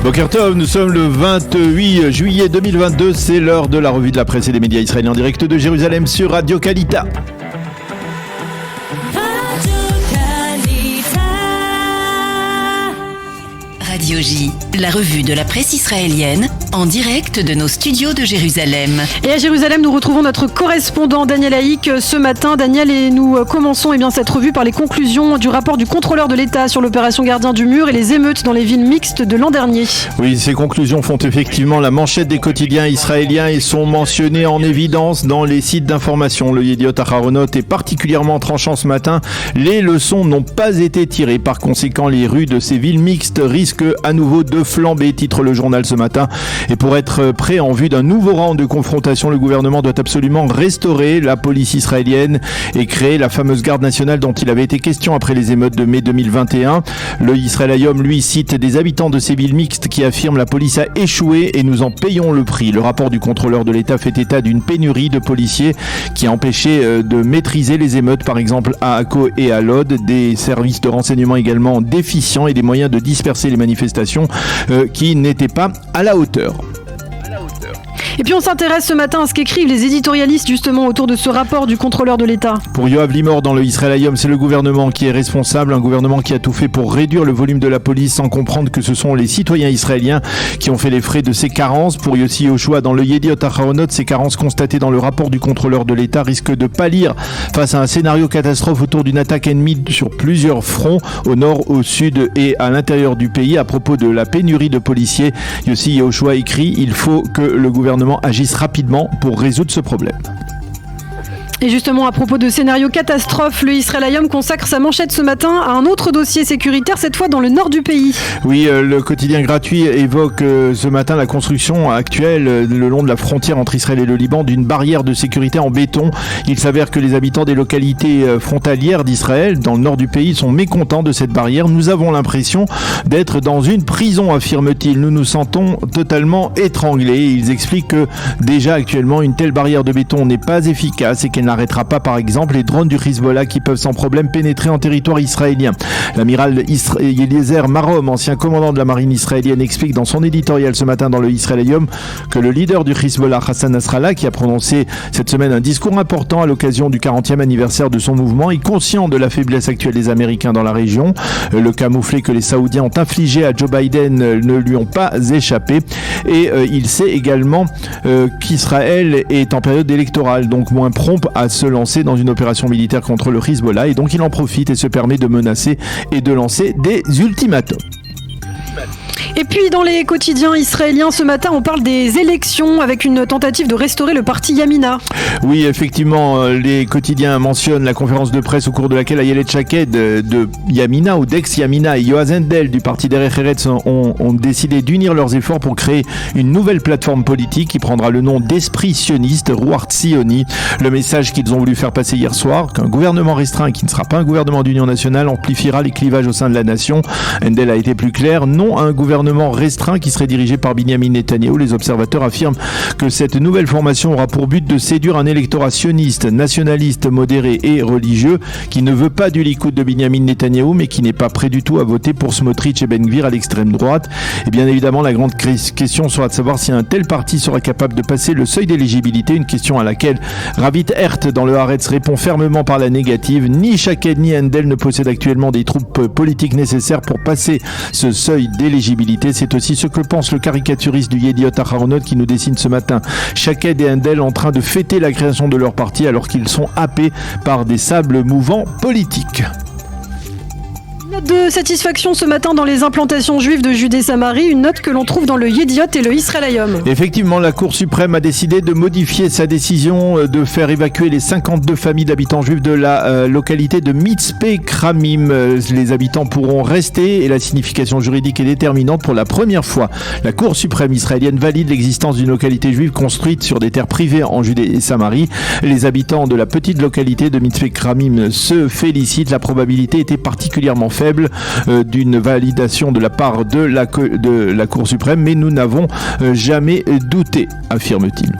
Boker Tov, nous sommes le 28 juillet 2022, c'est l'heure de la revue de la presse et des médias israéliens en direct de Jérusalem sur Radio Kalita. Radio J, la revue de la presse israélienne, en direct de nos studios de Jérusalem. Et à Jérusalem, nous retrouvons notre correspondant Daniel Haïk ce matin. Daniel, et nous commençons cette revue par les conclusions du rapport du contrôleur de l'État sur l'opération Gardien du Mur et les émeutes dans les villes mixtes de l'an dernier. Oui, ces conclusions font effectivement la manchette des quotidiens israéliens et sont mentionnées en évidence dans les sites d'information. Le Yediot Aharonot est particulièrement tranchant ce matin. Les leçons n'ont pas été tirées. Par conséquent, les rues de ces villes mixtes risquent à nouveau de flamber, titre le journal ce matin. Et pour être prêt en vue d'un nouveau round de confrontation, le gouvernement doit absolument restaurer la police israélienne et créer la fameuse garde nationale dont il avait été question après les émeutes de mai 2021. Le Israël Hayom, lui, cite des habitants de ces villes mixtes qui affirment la police a échoué et nous en payons le prix. Le rapport du contrôleur de l'État fait état d'une pénurie de policiers qui a empêché de maîtriser les émeutes, par exemple à Akko et à Lod, des services de renseignement également déficients et des moyens de disperser les manifestations qui n'étaient pas à la hauteur. Et puis on s'intéresse ce matin à ce qu'écrivent les éditorialistes justement autour de ce rapport du contrôleur de l'État. Pour Yoav Limor dans le Israël Hayom, c'est le gouvernement qui est responsable, un gouvernement qui a tout fait pour réduire le volume de la police sans comprendre que ce sont les citoyens israéliens qui ont fait les frais de ces carences. Pour Yossi Yoshua dans le Yediot Aharonot, ces carences constatées dans le rapport du contrôleur de l'État risquent de pâlir face à un scénario catastrophe autour d'une attaque ennemie sur plusieurs fronts, au nord, au sud et à l'intérieur du pays. À propos de la pénurie de policiers, Yossi Yoshua écrit « Il faut que le gouvernement agissent rapidement pour résoudre ce problème ». Et justement, à propos de scénario catastrophe, le Israël Hayom consacre sa manchette ce matin à un autre dossier sécuritaire, cette fois dans le nord du pays. Oui, le quotidien gratuit évoque ce matin la construction actuelle le long de la frontière entre Israël et le Liban d'une barrière de sécurité en béton. Il s'avère que les habitants des localités frontalières d'Israël, dans le nord du pays, sont mécontents de cette barrière. Nous avons l'impression d'être dans une prison, affirme-t-il. Nous nous sentons totalement étranglés. Ils expliquent que déjà actuellement, une telle barrière de béton n'est pas efficace et qu'elle n'arrêtera pas par exemple les drones du Hezbollah qui peuvent sans problème pénétrer en territoire israélien. L'amiral Eliezer Marom, ancien commandant de la marine israélienne, explique dans son éditorial ce matin dans le Israël Hayom que le leader du Hezbollah, Hassan Nasrallah, qui a prononcé cette semaine un discours important à l'occasion du 40e anniversaire de son mouvement, est conscient de la faiblesse actuelle des Américains dans la région. Le camouflet que les Saoudiens ont infligé à Joe Biden ne lui ont pas échappé et il sait également qu'Israël est en période électorale, donc moins prompt à se lancer dans une opération militaire contre le Hezbollah et donc il en profite et se permet de menacer et de lancer des ultimatums. Et puis dans les quotidiens israéliens ce matin, on parle des élections avec une tentative de restaurer le parti Yamina. Oui, effectivement, les quotidiens mentionnent la conférence de presse au cours de laquelle Ayelet Shaked de Yamina ou d'ex-Yamina et Yoaz Hendel du parti Derech Eretz ont décidé d'unir leurs efforts pour créer une nouvelle plateforme politique qui prendra le nom d'Esprit sioniste, Ruach Tzioni. Le message qu'ils ont voulu faire passer hier soir, qu'un gouvernement restreint qui ne sera pas un gouvernement d'union nationale amplifiera les clivages au sein de la nation. Hendel a été plus clair, non à un gouvernement restreint qui serait dirigé par Binyamin Netanyahou. Les observateurs affirment que cette nouvelle formation aura pour but de séduire un électorat sioniste, nationaliste, modéré et religieux qui ne veut pas du Likoud de Binyamin Netanyahou mais qui n'est pas prêt du tout à voter pour Smotrich et Ben Gvir à l'extrême droite. Et bien évidemment, la grande question sera de savoir si un tel parti sera capable de passer le seuil d'éligibilité, une question à laquelle Ravit Hert dans le Haaretz répond fermement par la négative. Ni Shaked ni Hendel ne possèdent actuellement des troupes politiques nécessaires pour passer ce seuil d'éligibilité. C'est aussi ce que pense le caricaturiste du Yediot Aharonot qui nous dessine ce matin Shaked et Hendel en train de fêter la création de leur parti alors qu'ils sont happés par des sables mouvants politiques. Note de satisfaction ce matin dans les implantations juives de Judée-Samarie, une note que l'on trouve dans le Yediot et le Israël Hayom. Effectivement, la Cour suprême a décidé de modifier sa décision de faire évacuer les 52 familles d'habitants juifs de la localité de Mitzpeh Kramim. Les habitants pourront rester et la signification juridique est déterminante. Pour la première fois, la Cour suprême israélienne valide l'existence d'une localité juive construite sur des terres privées en Judée et Samarie. Les habitants de la petite localité de Mitzpeh Kramim se félicitent. La probabilité était particulièrement faible d'une validation de la part de la Cour suprême, mais nous n'avons jamais douté, affirme-t-il.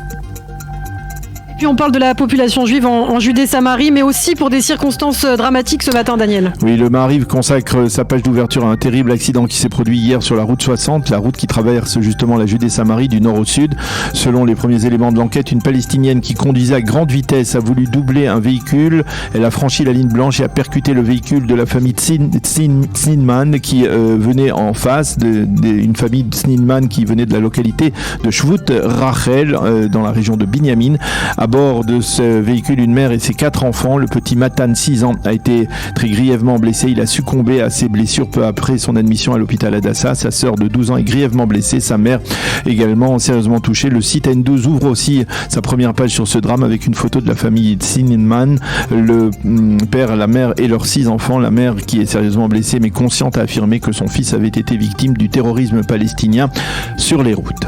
Puis on parle de la population juive en Judée-Samarie, mais aussi pour des circonstances dramatiques ce matin, Daniel. Oui, le Maariv consacre sa page d'ouverture à un terrible accident qui s'est produit hier sur la route 60, la route qui traverse justement la Judée-Samarie du nord au sud. Selon les premiers éléments de l'enquête, une Palestinienne qui conduisait à grande vitesse a voulu doubler un véhicule. Elle a franchi la ligne blanche et a percuté le véhicule de la famille Sneedman qui venait en face, une famille Sneedman qui venait de la localité de Shvut Rachel dans la région de Binyamin. À bord de ce véhicule, une mère et ses 4 enfants. Le petit Matan, 6 ans, a été très grièvement blessé. Il a succombé à ses blessures peu après son admission à l'hôpital Hadassah. Sa sœur de 12 ans est grièvement blessée. Sa mère également sérieusement touchée. Le site N12 ouvre aussi sa première page sur ce drame avec une photo de la famille Sneedman. Le père, la mère et leurs 6 enfants. La mère, qui est sérieusement blessée mais consciente, a affirmé que son fils avait été victime du terrorisme palestinien sur les routes.